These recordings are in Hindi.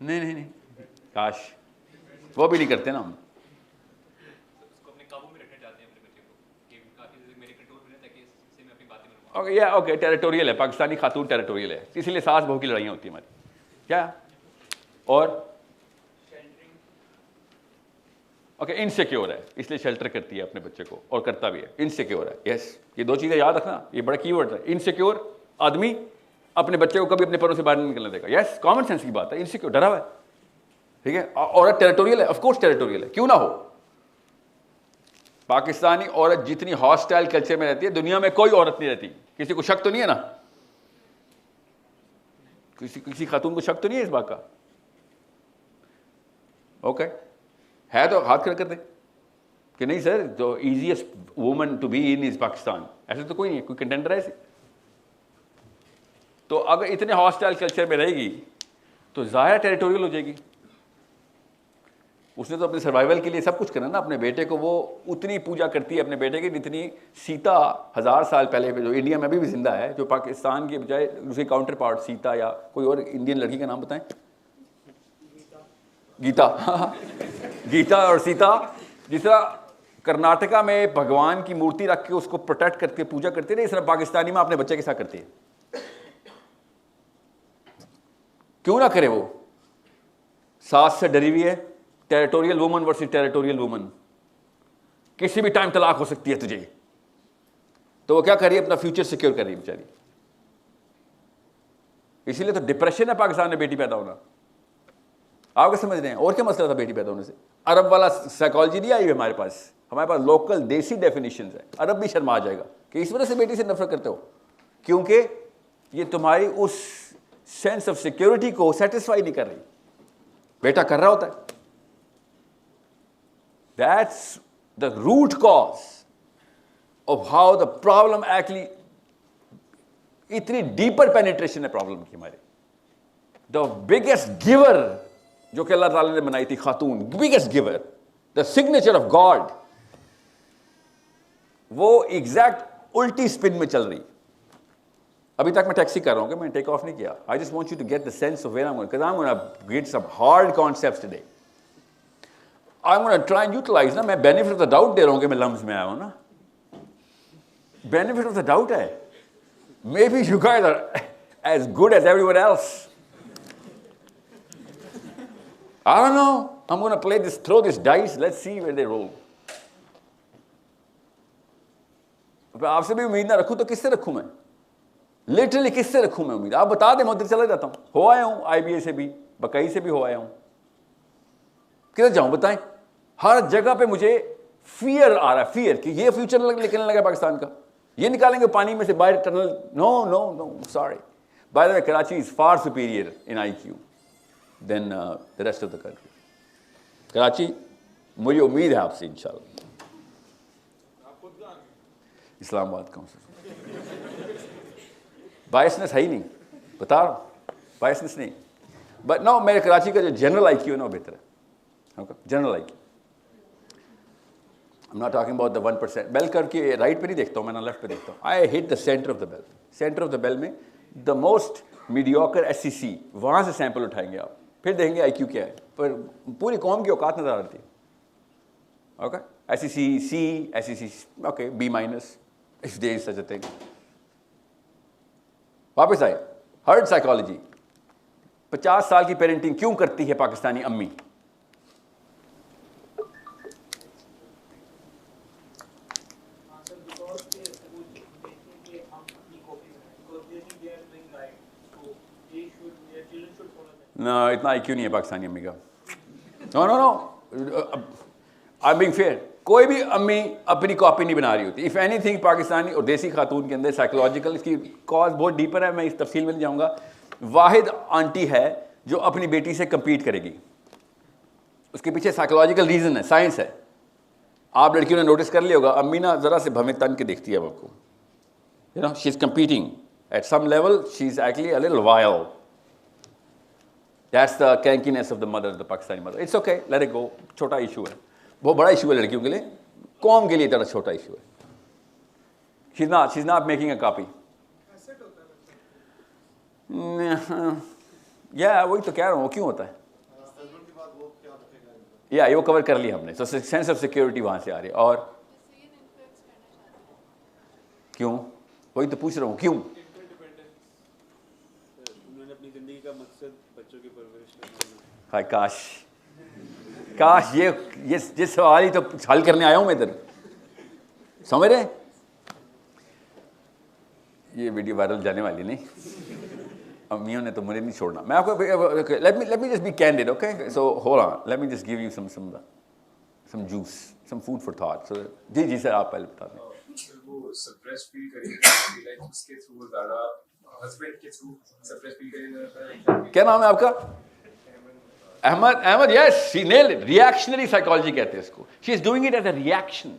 नहीं नहीं नहीं, काश वो भी नहीं करते ना हम। उसको अपने काबू में रखना चाहते हैं अपने बच्चे को कि काफी मेरे कंट्रोल में रहता है कि इससे मैं अपनी बातें मनवाऊं। ओके या ओके, टेरिटोरियल है, पाकिस्तानी खातून टेरिटोरियल है, इसीलिए सास बहू की लड़ाइयाँ होती है हमारी। क्या और ओके, इनसिक्योर है इसलिए शेल्टर करती है अपने बच्चे को, और करता भी है, इनसिक्योर है। यस, ये दो चीज़ें याद रखना, ये बड़ा कीवर्ड है। इनसिक्योर आदमी अपने बच्चे को कभी अपने पैरों से बाहर नहीं निकलने देगा। यस, कॉमन सेंस की बात है, इनसिक्योर, डरा हुआ है, ठीक है। औरत टेरिटोरियल है, ऑफ कोर्स टेरिटोरियल है, क्यों ना हो। पाकिस्तानी औरत जितनी हॉस्टाइल कल्चर में रहती है, दुनिया में कोई औरत नहीं रहती। किसी को शक तो नहीं है ना, किसी खातून को शक तो नहीं है इस बात का? ओके, है तो हाथ खड़ा कर दे कि नहीं सर, जो easiest woman to be in is Pakistan. ऐसे तो कोई नहीं है, कोई कंटेंडर है ऐसे? तो अगर इतने हॉस्टाइल कल्चर में रहेगी तो ज़ाहिर टेरिटोरियल हो जाएगी। उसने तो अपने सर्वाइवल के लिए सब कुछ करना ना। अपने बेटे को वो उतनी पूजा करती है अपने बेटे की जितनी सीता 1000 साल पहले, जो इंडिया में अभी भी जिंदा है, जो पाकिस्तान के बजाय उसके काउंटर पार्ट सीता या कोई और इंडियन लड़की का नाम बताएं। गीता गीता और सीता। जिस तरह कर्नाटका में भगवान की मूर्ति रख के उसको प्रोटेक्ट करके पूजा करते हैं, इस तरह पाकिस्तानी में अपने बच्चे के साथ करती है। क्यों ना करे वो? सास से डरी हुई है, territorial woman versus territorial woman, किसी भी टाइम तलाक हो सकती है तुझे। तो वो क्या कर रही है? अपना फ्यूचर सिक्योर कर रही है बेचारी। इसीलिए तो डिप्रेशन है पाकिस्तान में बेटी पैदा होना। आप क्या समझ रहे हैं? और क्या मसला था बेटी पैदा होने से? अरब वाला साइकोलॉजी नहीं आई है हमारे पास। हमारे पास लोकल देसी डेफिनेशंस है। अरब भी शर्मा जाएगा कि इस वजह से बेटी से नफरत करते हो, क्योंकि ये तुम्हारी उस सेंस ऑफ सिक्योरिटी को सेटिस्फाई नहीं कर रही। बेटा कर रहा होता है। That's the root cause of how the problem actually, इतनी डीपर पेनिट्रेशन है प्रॉब्लम की हमारे। द बिगेस्ट गिवर जो कि अल्लाह ताला ने बनाई थी खातून, biggest giver, the signature of God, वो एग्जैक्ट उल्टी स्पिन में चल रही। अभी तक मैं टैक्सी कर रहा हूं कि मैं टेक ऑफ नहीं किया। I just want you to get the sense of where I am going, because I am gonna get some hard concepts today. I am gonna try and utilise ना। मैं बेनिफिट ऑफ द डाउट दे रहा हूं कि मैं लम्स में आया हूं ना। बेनिफिट ऑफ द डाउट है। Maybe you guys are as good as everyone else. I don't know. I'm going to throw this dice. Let's see where they roll. आपसे भी उम्मीद ना रखूं तो किससे रखूं मैं? लिटरली किससे रखूं मैं उम्मीद? आप बता दें, मैं उधर चला जाता हूं। हो आया हूं IBA से भी, बकई से भी हो आया हूं। किधर जाऊं बताएं? हर जगह पे मुझे फियर आ रहा है, फियर कि ये फ्यूचर निकलने लगा पाकिस्तान का। ये निकालेंगे पानी में से बाहर tunnel. No no no, sorry. By the way, Karachi is far superior in IQ than the rest of the country. Karachi, मुझे उम्मीद है आपसे इंशाल्लाह। इस्लामाबाद का हूँ सर। बायसनेस है ही नहीं, बता रहा हूँ, बायसनेस नहीं। बट नो, मेरे कराची का जो जनरल IQ है ना वो बेहतर है। Okay, general IQ। I am not talking about the 1%। Bell curve के राइट पे नहीं देखता हूँ मैं, ना लेफ्ट पे देखता हूँ। I hit the centre of the bell. Centre of the bell में द मोस्ट मीडियोकर SEC, वहाँ से सैंपल उठाएंगे आप, फिर देखेंगे IQ क्या है। पर पूरी कौम की औकात नजर आ रही थी। Okay, SEC C, SEC okay B-, if there is such a thing. वापस आए, हर्ड साइकोलॉजी। 50 साल की पेरेंटिंग क्यों करती है पाकिस्तानी अम्मी? ना, इतना IQ नहीं है पाकिस्तानी अम्मी का। No no no, I am being fair. कोई भी अम्मी अपनी कॉपी नहीं बना रही होती। इफ एनीथिंग, पाकिस्तानी और देसी खातून के अंदर साइकोलॉजिकल, इसकी कॉज बहुत डीपर है, मैं इस तफसील में नहीं जाऊंगा। वाहिद आंटी है जो अपनी बेटी से कम्पीट करेगी, उसके पीछे साइकोलॉजिकल रीजन है, साइंस है। आप लड़कियों ने नोटिस कर लिया होगा, अम्मी ना जरा से भमे तन के देखती है आपको, you know, she is competing at some level, she is actually a little wild. That's the cankiness of the mother, the Pakistani mother. It's okay, let it go. छोटा इशू है, बहुत बड़ा इशू है लड़कियों के लिए, कौम के लिए थोड़ा छोटा इशू है। She's not making a copy. या वही तो कह रहा हूँ, वो क्यों होता है? या वो कवर कर लिया हमने। सो सेंस ऑफ सिक्योरिटी वहाँ से आ रही है। और क्यों, वही तो पूछ रहा हूँ, क्यों? उन्होंने अपनी जिंदगी का मकसद बच्चों की परवरिश करना। हाय काश ये सवाल ही तो हल करने आया हूँ मैं इधर, समझ रहे? ये वीडियो वायरल जाने वाली नहीं, अम्मियों ने तो मुझे नहीं छोड़ना। मैं आपको let me just be candid, okay? So hold on, let me just give you some juice, some food for thought. So जी सर, आप पहले बता दें। वो सप्रेस फील करेंगे, लाइक उसके थ्रू ज़्यादा हस्बैंड के थ्रू सप्रेस फील करेंगे। क्या नाम है आपका? Ahmad, yes, she nailed it. Reactionary psychology कहते हैं इसको। She is doing it as a reaction.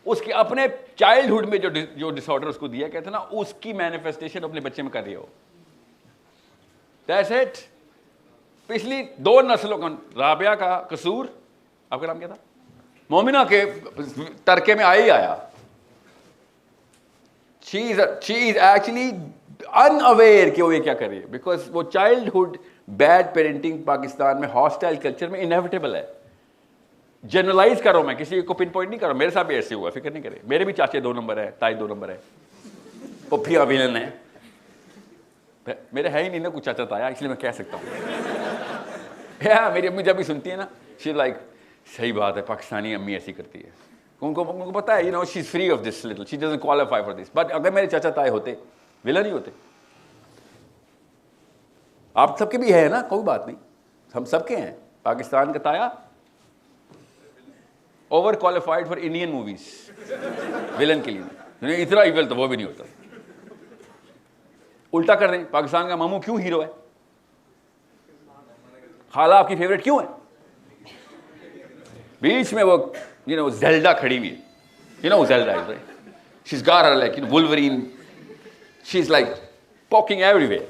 उसके अपने चाइल्डहुड में जो डिसऑर्डर उसको दिया कहते हैं ना, उसकी मैनिफेस्टेशन अपने बच्चे में कर रही हो। That's it. पिछली 2 नस्लों का, राबिया का कसूर, आपका नाम क्या था? मोमिना के तरके में ही आया। शी इज एक्चुअली अनअवेयर कि वो ये क्या कर रही है, बिकॉज वो चाइल्डहुड बैड पेरेंटिंग पाकिस्तान में हॉस्टाइल कल्चर में इनएविटेबल है। जनरलाइज करो, मैं किसी को पिन पॉइंट नहीं करो, मेरे साथ भी ऐसे हुआ, फिक्र नहीं करे। मेरे भी चाचे 2 नंबर है, ताई 2 नंबर है, पुफिया विलन है। मेरे है ही नहीं ना कुछ चाचा ताया, इसलिए मैं कह सकता हूँ। मेरी अम्मी जब भी सुनती है ना, शी लाइक, सही बात है, पाकिस्तानी अम्मी ऐसी करती है। उनको पता है, you know, she is free of this little, she doesn't qualify for this. But अगर मेरे चाचा ताए होते, विलन ही होते। आप सबके भी है ना, कोई बात नहीं, हम सबके हैं। पाकिस्तान का ताया over qualified for Indian movies, villain के लिए। इतना इवल तो वो भी नहीं होता। उल्टा कर रहे हैं, पाकिस्तान का मामू क्यों हीरो है? खाला आपकी फेवरेट क्यों है? बीच में वो यू नो ज़ेल्डा खड़ी हुई है, you know Zelda is right, she is got her like Wolverine, she is like poking everywhere,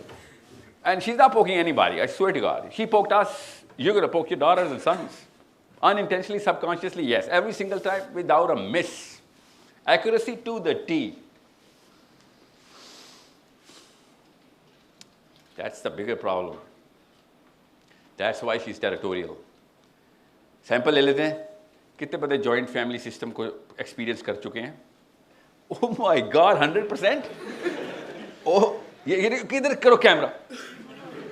and she's not poking anybody, I swear to God. She poked us. You're going to poke your daughters and sons, unintentionally, subconsciously, yes, every single time, without a miss, accuracy to the T. That's the bigger problem. That's why she's territorial. Sample ले लेते हैं, कितने बड़े जॉइंट फैमिली सिस्टम को एक्सपीरियंस कर चुके हैं? Oh my God, 100%। ओह, ये किधर करो कैमरा,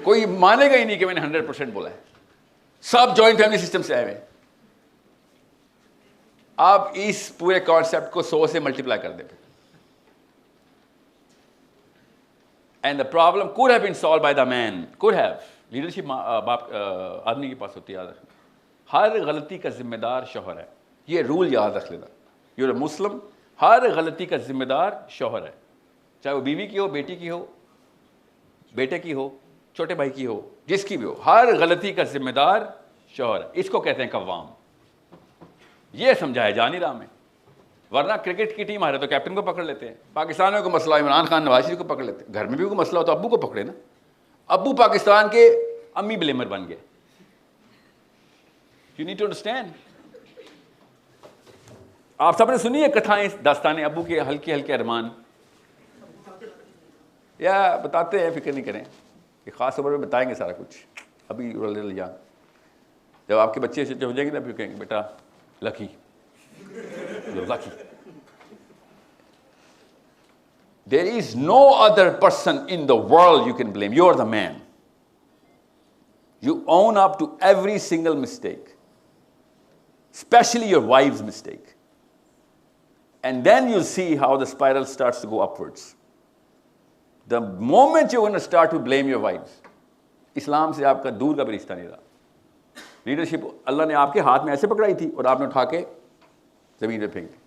कोई मानेगा ही नहीं कि मैंने 100% बोला है। सब जॉइंट फैमिली सिस्टम से आए हुए। आप इस पूरे कॉन्सेप्ट को 100 से मल्टीप्लाई कर दें, and the problem could have been solve by the man, could have. Leadership बाप आदमी के पास होती है। हर गलती का जिम्मेदार शौहर है, ये रूल याद रख लेना। यूर अ मुस्लिम, हर गलती का जिम्मेदार शौहर है, चाहे वो बीवी की हो, बेटी की हो, बेटे की हो, छोटे भाई की हो, जिसकी भी हो, हर गलती का जिम्मेदार शौहर है। इसको कहते हैं कव्वाम। ये समझाया जा नहीं रहा में, वरना क्रिकेट की टीम हारे तो कैप्टन को पकड़ लेते हैं। पाकिस्तान में कोई मसला, इमरान खान नवाज शरीफ को पकड़ लेते हैं। घर में भी कोई मसला हो तो अब्बू को पकड़े ना। अब्बू पाकिस्तान के अम्मी ब्लेमर बन गए। You need to understand. आप सबने सुनी है कथाएं, दास्तानें, अब्बू के हल्के हल्के अरमान, या बताते हैं, फिक्र नहीं करें, कि ख़ास उम्र में बताएंगे सारा कुछ। अभी जान, जब आपके बच्चे से हो जाएंगे ना, फिर कहेंगे बेटा lucky, lucky. There is no other person in the world you can blame, you are the man. You own up to every single mistake, especially your wife's mistake, and then you'll see how the spiral starts to go upwards. The moment you're going to start to blame your wives, इस्लाम से आपका दूर का भी रिश्ता नहीं रहा। लीडरशिप अल्लाह ने आपके हाथ में ऐसे पकड़ाई थी और आपने उठा के जमीन पे फेंक दी।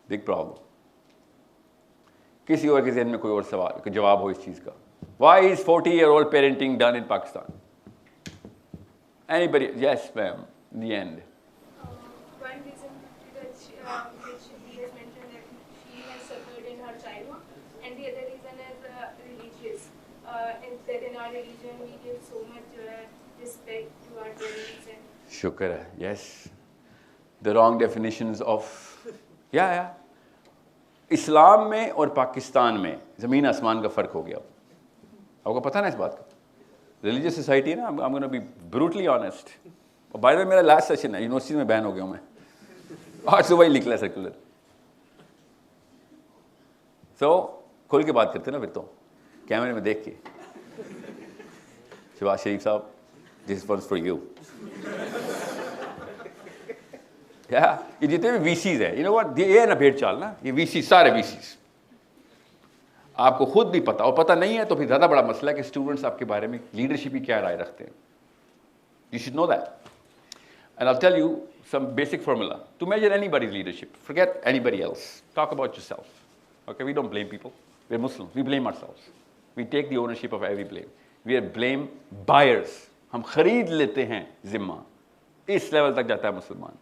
Big problem. किसी और के ज़हन में कोई और सवाल, जवाब हो इस चीज़ का? Why is 40-year-old parenting done in Pakistan? Anybody? Yes, ma'am. In the end. One reason that he has mentioned that she has suffered in her childhood, and the other reason is religious. Is that in our religion we give so much respect to our parents and. शुक्र है. Yes. The wrong definitions of. Yeah. इस्लाम में और पाकिस्तान में ज़मीन आसमान का फ़र्क हो गया। आपको पता ना इस बात का? रिलीजियस सोसाइटी है ना, आई am gonna be brutally honest. और बाय द वे मेरा लास्ट सेशन है, यूनिवर्सिटी में बैन हो गया हूँ मैं, आज सुबह ही निकला सर्कुलर। सो खुल के बात करते ना फिर तो, कैमरे में देख के। शहबाज शरीफ साहब, दिस वंस फॉर यू। ये जितने भी वीसीज है, यू नो व्हाट, ये है ना भेड़ चाल ना, ये वीसी सारे वीसीज आपको खुद भी पता, और पता नहीं है तो फिर ज़्यादा बड़ा मसला है कि स्टूडेंट्स आपके बारे में लीडरशिप की क्या राय रखते हैं। You should know that, and I tell you some basic formula to measure anybody's leadership. Forget anybody else. Talk about yourself. Okay, we don't blame people. We're Muslims. We blame ourselves. We take the ownership of every blame. We are blame buyers. हम खरीद लेते हैं जिम्मा। इस लेवल तक जाता है मुसलमान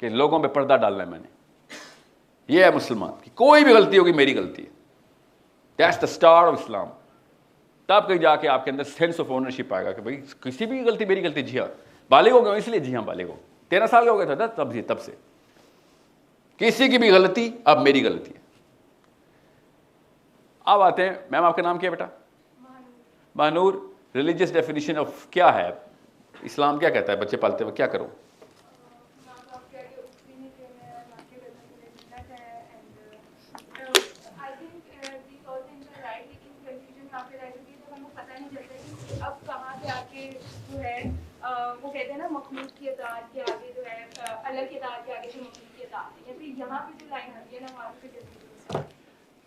कि लोगों पे पर्दा डालना है मैंने। ये है मुसलमान कि कोई भी गलती होगी मेरी गलती है। That's the star of Islam. तब कहीं जाके आपके अंदर सेंस ऑफ ओनरशिप आएगा कि भाई किसी भी गलती मेरी गलती, जी हाँ बालिग हो गए इसलिए, जी हाँ बालिग हो, 13 साल का हो गया था तब से किसी की भी गलती अब मेरी गलती है। अब आते हैं, मैम आपका नाम क्या है बेटा? महानूर। रिलीजियस डेफिनेशन ऑफ क्या है, इस्लाम क्या कहता है बच्चे पालते हुए क्या करो? वो कहते हैं ना मखलूक की अताअत के आगे जो है अल्लाह की अताअत के आगे जो मखलूक की अताअत है, या फिर यहाँ पे जो लाइन आती है ना वहाँ पे जैसे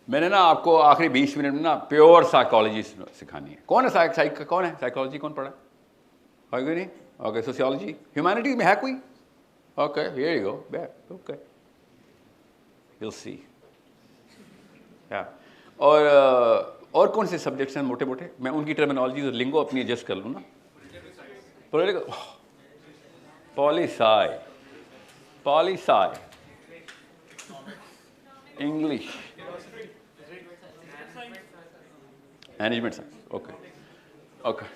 मैंने ना आपको आखिरी 20 मिनट में ना प्योर साइकोलॉजी सिखानी है। कौन है कौन है साइकोलॉजी, कौन पढ़ा है कोई नहीं? ओके, सोशियोलॉजी, ह्यूमैनिटीज में है कोई? Okay, here you go, okay, you see. और कौन से सब्जेक्ट्स हैं मोटे मोटे, मैं उनकी टर्मिनोलॉजी और लिंगो अपनी एडजस्ट कर लूँ ना। Political, polisci, English, management science, okay okay.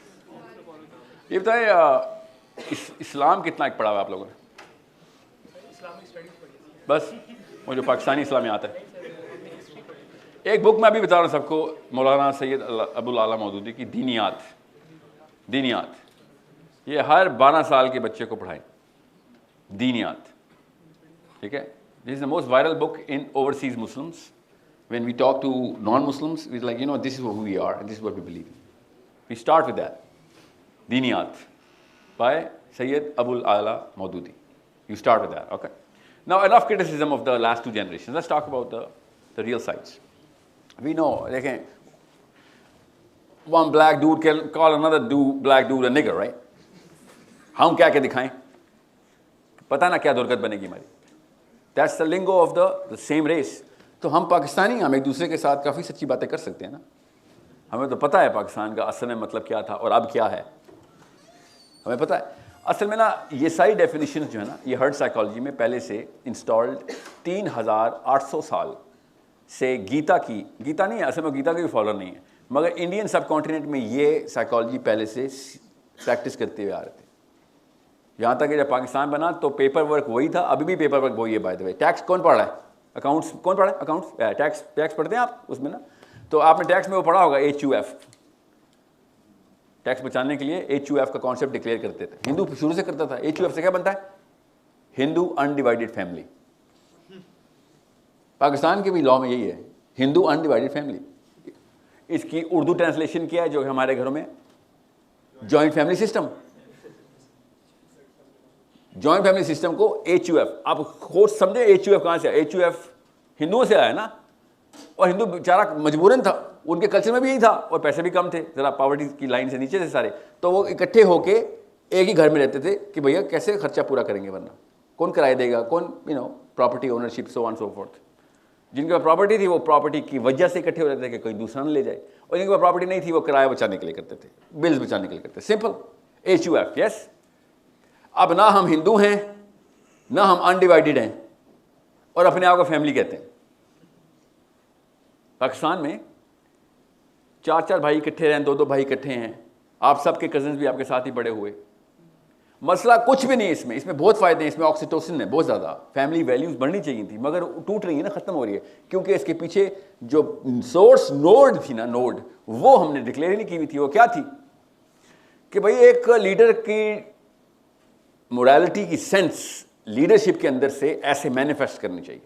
ये बताइए इस्लाम कितना एक पढ़ा हुआ आप लोगों ने? बस वो जो पाकिस्तानी इस्लाम में आता है। एक बुक मैं अभी बता रहा हूँ सबको, मौलाना सैयद अबुल आला मौदूदी की दीनियात। ये हर 12 साल के बच्चे को पढ़ाएं, दीनियात, ठीक है। This is the most viral book in overseas Muslims. When we talk to non-Muslims, it's like, you know, this is who we are and this is what we believe in. We start with that. Diniyat by Sayyid Abul Ala Maududi. You start with that, okay? Now, enough criticism of the last two generations. Let's talk about the real sides. We know, like, one black dude can call another black dude a nigger, right? हम क्या क्या दिखाएं? पता ना क्या दुर्गत बनेगी हमारी. That's the lingo of the same race. तो हम पाकिस्तानी, हम एक दूसरे के साथ काफ़ी सच्ची बातें कर सकते हैं ना। हमें तो पता है पाकिस्तान का असल में मतलब क्या था और अब क्या है, हमें पता है। असल में ना ये सारी डेफिनेशन जो है ना, ये हर्ट साइकोलॉजी में पहले से इंस्टॉल्ड 3800 साल से गीता नहीं है, असल में गीता के भी फॉलोअर नहीं है, मगर इंडियन सब कॉन्टिनेंट में ये साइकोलॉजी पहले से प्रैक्टिस करते हुए आ रहे थे। यहाँ तक कि जब पाकिस्तान बना तो पेपर वर्क वही था, अभी भी पेपर वर्क वही है। बाय द वे, टैक्स कौन पढ़ रहा है? अकाउंट्स कौन पढ़ा है? अकाउंट्स, टैक्स पढ़ते हैं आप उसमें ना, तो आपने टैक्स में वो पढ़ा होगा HUF, टैक्स बचाने के लिए HUF का कॉन्सेप्ट डिक्लेयर करते थे। हिंदू शुरू से करता था। HUF से क्या बनता है? Hindu undivided family. पाकिस्तान के भी लॉ में यही है, हिंदू अनडिवाइडेड फैमिली। इसकी उर्दू ट्रांसलेशन क्या है जो हमारे घरों में? Joint family system. Joint family system को HUF, आप खोज समझे HUF कहाँ से आया? HUF हिंदुओं से आया ना, और हिंदू बेचारा मजबूरन था, उनके कल्चर में भी यही था, और पैसे भी कम थे, ज़रा पॉवर्टी की लाइन से नीचे थे सारे, तो वो इकट्ठे होके एक ही घर में रहते थे कि भैया कैसे खर्चा पूरा करेंगे, वरना कौन किराया देगा, कौन property ownership, so on so fourth. जिनके पास प्रॉपर्टी थी वो प्रॉपर्टी की वजह से इकट्ठे हो रहे थे कि कोई दूसरा न ले जाए, और जिनके पास प्रॉपर्टी नहीं थी वो किराया बचाने के लिए करते थे, बिल्स बचाने के लिए करते थे। Simple HUF, yes. अब ना हम हिंदू हैं ना हम अनडिवाइडेड हैं, और अपने आप को फैमिली कहते हैं। पाकिस्तान में 4 भाई इकट्ठे हैं, 2 भाई इकट्ठे हैं, आप सबके कजन्स भी आपके साथ ही बड़े हुए। मसला कुछ भी नहीं है इसमें बहुत फ़ायदे हैं, इसमें ऑक्सीटोसिन है बहुत ज़्यादा। फैमिली वैल्यूज़ बढ़नी चाहिए थी मगर टूट रही है ना, ख़त्म हो रही है, क्योंकि इसके पीछे जो सोर्स नोड थी ना, नोड, वो हमने डिक्लेयर नहीं की हुई थी। वो क्या थी? कि भाई एक लीडर की मोरालिटी की सेंस लीडरशिप के अंदर से ऐसे मैनिफेस्ट करनी चाहिए।